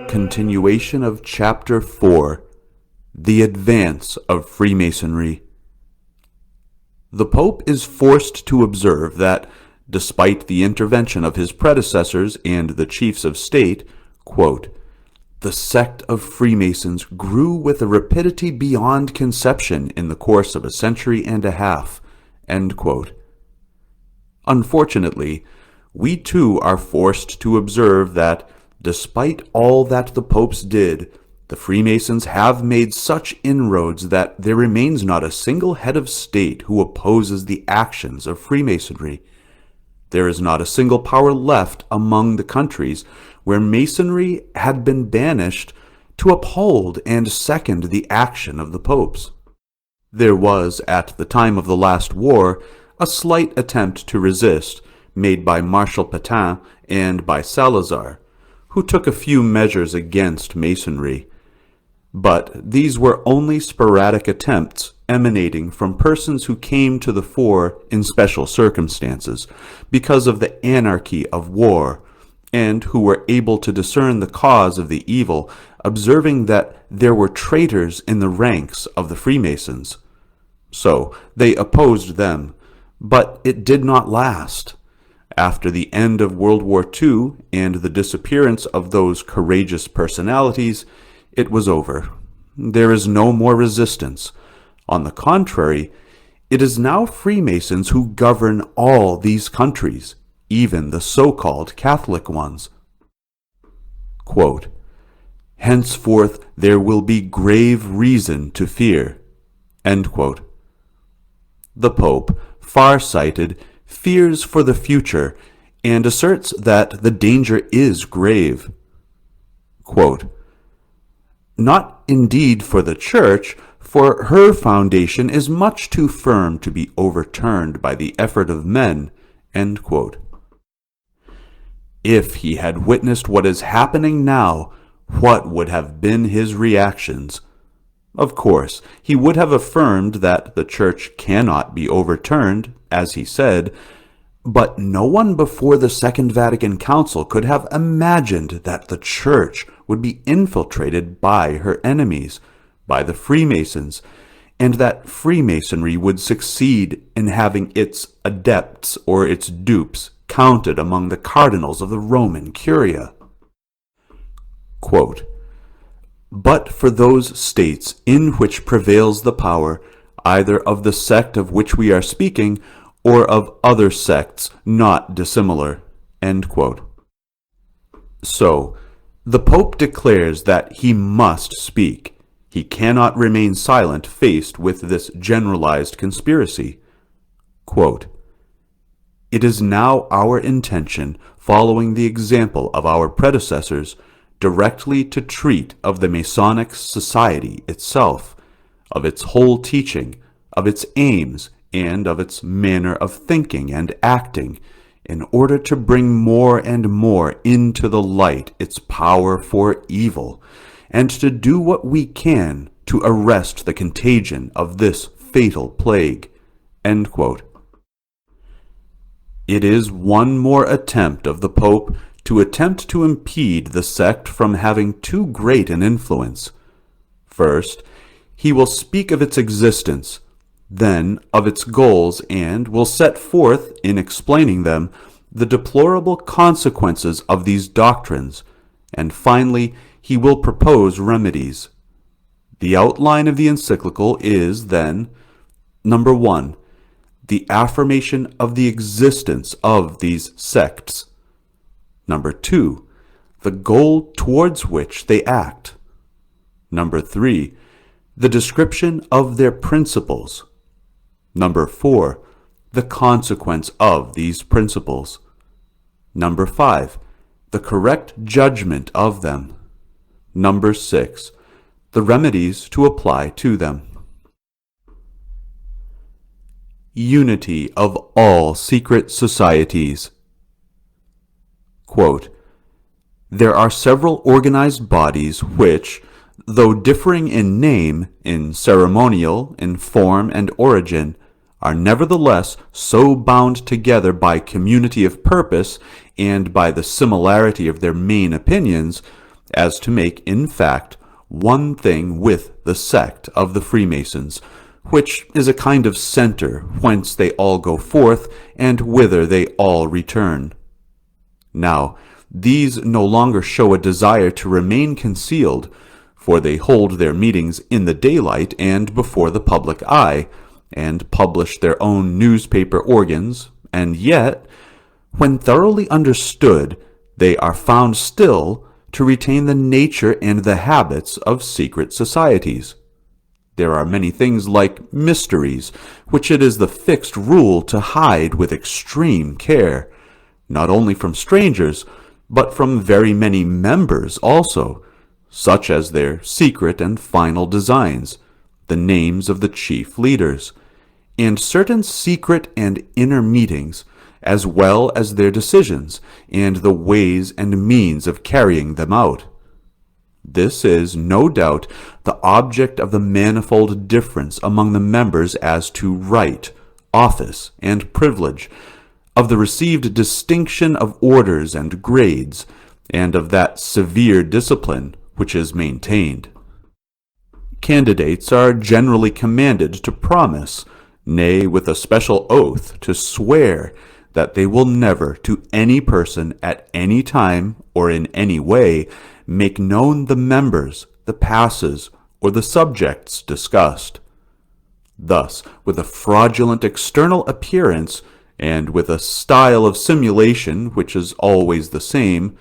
Continuation of Chapter 4, The Advance of Freemasonry. The Pope is forced to observe that, despite the intervention of his predecessors and the chiefs of state, quote, the sect of Freemasons grew with a rapidity beyond conception in the course of a century and a half. End quote. Unfortunately, we too are forced to observe that, despite all that the popes did, the Freemasons have made such inroads that there remains not a single head of state who opposes the actions of Freemasonry. There is not a single power left among the countries where Masonry had been banished to uphold and second the action of the popes. There was, at the time of the last war, a slight attempt to resist, made by Marshal Pétain and by Salazar, who took a few measures against Masonry. But these were only sporadic attempts emanating from persons who came to the fore in special circumstances because of the anarchy of war, and who were able to discern the cause of the evil, observing that there were traitors in the ranks of the Freemasons. So they opposed them, but it did not last. After the end of World War II and the disappearance of those courageous personalities, it was over. There is no more resistance. On the contrary, it is now Freemasons who govern all these countries, even the so-called Catholic ones. Quote, henceforth there will be grave reason to fear. End quote. The Pope, far-sighted, fears for the future and asserts that the danger is grave. Quote, not indeed for the Church, for her foundation is much too firm to be overturned by the effort of men. End quote. If he had witnessed what is happening now, what would have been his reactions? Of course, he would have affirmed that the Church cannot be overturned, as he said, but no one before the Second Vatican Council could have imagined that the Church would be infiltrated by her enemies, by the Freemasons, and that Freemasonry would succeed in having its adepts or its dupes counted among the cardinals of the Roman Curia. Quote, but for those states in which prevails the power, either of the sect of which we are speaking, or of other sects not dissimilar. End quote. So, the Pope declares that he must speak. He cannot remain silent faced with this generalized conspiracy. Quote, it is now our intention, following the example of our predecessors, directly to treat of the Masonic Society itself, of its whole teaching, of its aims, and of its manner of thinking and acting, in order to bring more and more into the light its power for evil, and to do what we can to arrest the contagion of this fatal plague. End quote. It is one more attempt of the Pope to attempt to impede the sect from having too great an influence. First, he will speak of its existence, then of its goals, and will set forth, in explaining them, the deplorable consequences of these doctrines, and finally he will propose remedies. The outline of the Encyclical is, then, number 1, the affirmation of the existence of these sects. Number 2, the goal towards which they act. Number 3, the description of their principles. Number 4, the consequence of these principles. Number 5, the correct judgment of them. Number 6, the remedies to apply to them. Unity of all secret societies. Quote, "There are several organized bodies which, though differing in name, in ceremonial, in form and origin, are nevertheless so bound together by community of purpose and by the similarity of their main opinions, as to make in fact one thing with the sect of the Freemasons, which is a kind of center whence they all go forth and whither they all return. Now, these no longer show a desire to remain concealed, for they hold their meetings in the daylight and before the public eye, and publish their own newspaper organs, and yet, when thoroughly understood, they are found still to retain the nature and the habits of secret societies. There are many things like mysteries, which it is the fixed rule to hide with extreme care, not only from strangers, but from very many members also, such as their secret and final designs, the names of the chief leaders, and certain secret and inner meetings, as well as their decisions, and the ways and means of carrying them out. This is, no doubt, the object of the manifold difference among the members as to right, office, and privilege, of the received distinction of orders and grades, and of that severe discipline which is maintained. Candidates are generally commanded to promise, nay, with a special oath, to swear that they will never to any person at any time or in any way make known the members, the passes, or the subjects discussed. Thus, with a fraudulent external appearance, and with a style of simulation which is always the same,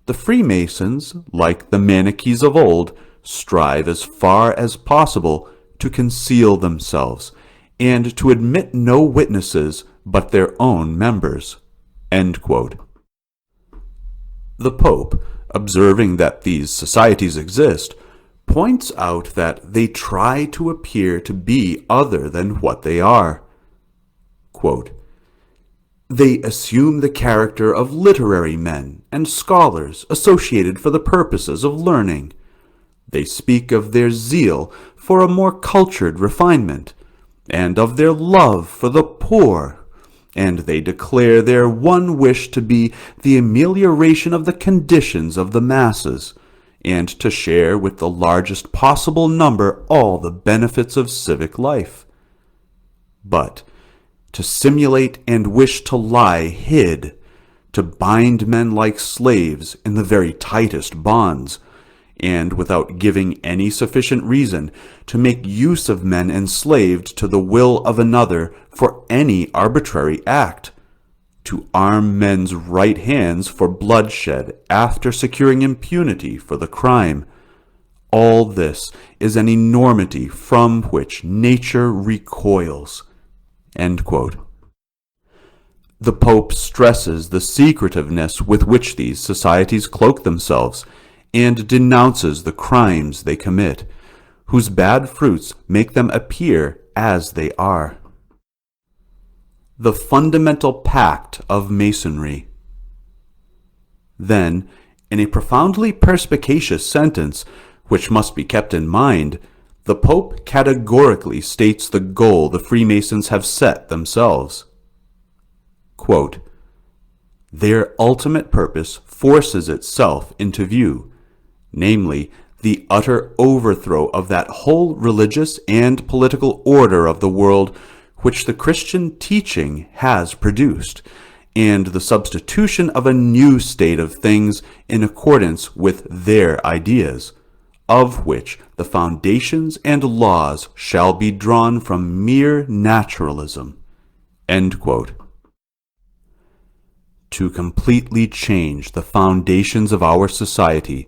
the Freemasons, like the Manichees of old, strive as far as possible to conceal themselves, and to admit no witnesses but their own members." End quote. The Pope, observing that these societies exist, points out that they try to appear to be other than what they are. Quote, "They assume the character of literary men and scholars associated for the purposes of learning. They speak of their zeal for a more cultured refinement, and of their love for the poor, and they declare their one wish to be the amelioration of the conditions of the masses, and to share with the largest possible number all the benefits of civic life. But to simulate and wish to lie hid, to bind men like slaves in the very tightest bonds, and without giving any sufficient reason, to make use of men enslaved to the will of another for any arbitrary act, to arm men's right hands for bloodshed after securing impunity for the crime. All this is an enormity from which nature recoils." End quote. The Pope stresses the secretiveness with which these societies cloak themselves, and denounces the crimes they commit, whose bad fruits make them appear as they are. The fundamental pact of Masonry. Then, in a profoundly perspicacious sentence, which must be kept in mind, the Pope categorically states the goal the Freemasons have set themselves. Quote, "Their ultimate purpose forces itself into view, namely, the utter overthrow of that whole religious and political order of the world which the Christian teaching has produced, and the substitution of a new state of things in accordance with their ideas, of which the foundations and laws shall be drawn from mere naturalism." End quote. To completely change the foundations of our society,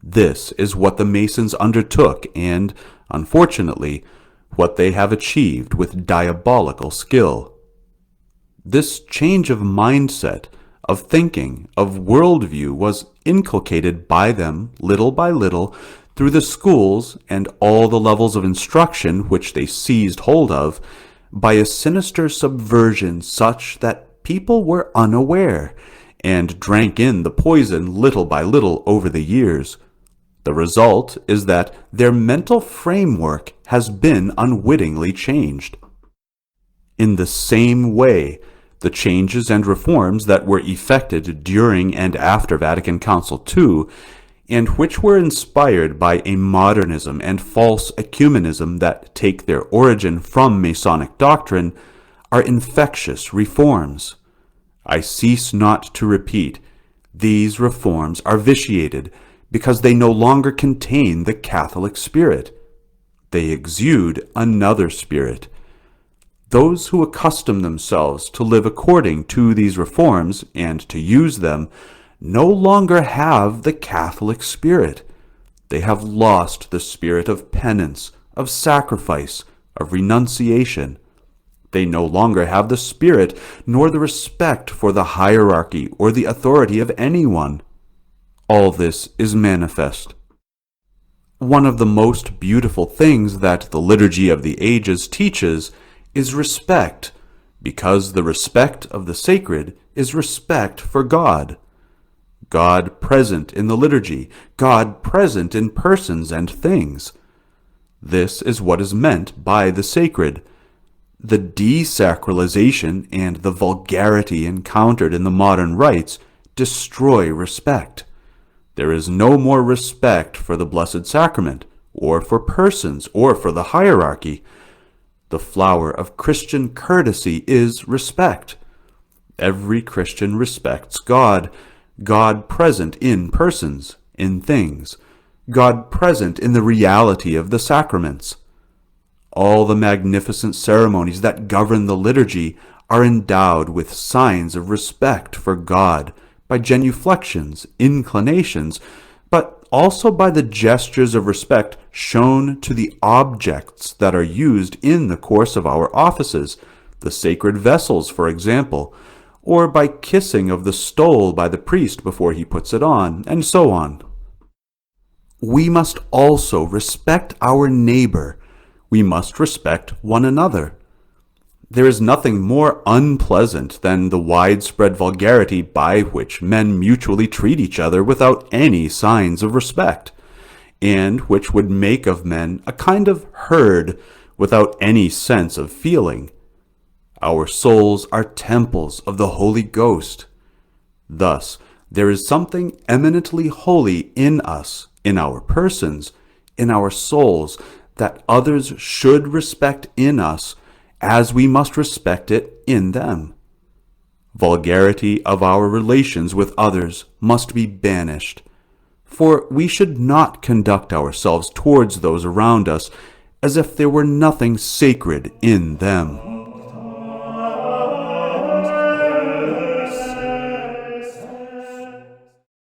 this is what the Masons undertook and, unfortunately, what they have achieved with diabolical skill. This change of mindset, of thinking, of worldview was inculcated by them little by little through the schools and all the levels of instruction which they seized hold of, by a sinister subversion such that people were unaware, and drank in the poison little by little over the years. The result is that their mental framework has been unwittingly changed. In the same way, the changes and reforms that were effected during and after Vatican Council II, and which were inspired by a modernism and false ecumenism that take their origin from Masonic doctrine, are infectious reforms. I cease not to repeat, these reforms are vitiated because they no longer contain the Catholic spirit. They exude another spirit. Those who accustom themselves to live according to these reforms and to use them no longer have the Catholic spirit. They have lost the spirit of penance, of sacrifice, of renunciation. They no longer have the spirit nor the respect for the hierarchy or the authority of anyone. All this is manifest. One of the most beautiful things that the Liturgy of the Ages teaches is respect, because the respect of the sacred is respect for God. God present in the liturgy, God present in persons and things. This is what is meant by the sacred. The desacralization and the vulgarity encountered in the modern rites destroy respect. There is no more respect for the Blessed Sacrament, or for persons, or for the hierarchy. The flower of Christian courtesy is respect. Every Christian respects God, God present in persons, in things, God present in the reality of the sacraments. All the magnificent ceremonies that govern the liturgy are endowed with signs of respect for God by genuflections, inclinations, but also by the gestures of respect shown to the objects that are used in the course of our offices, the sacred vessels, for example, or by kissing of the stole by the priest before he puts it on, and so on. We must also respect our neighbor. We must respect one another. There is nothing more unpleasant than the widespread vulgarity by which men mutually treat each other without any signs of respect, and which would make of men a kind of herd without any sense of feeling. Our souls are temples of the Holy Ghost. Thus, there is something eminently holy in us, in our persons, in our souls, that others should respect in us, as we must respect it in them. Vulgarity of our relations with others must be banished, for we should not conduct ourselves towards those around us as if there were nothing sacred in them.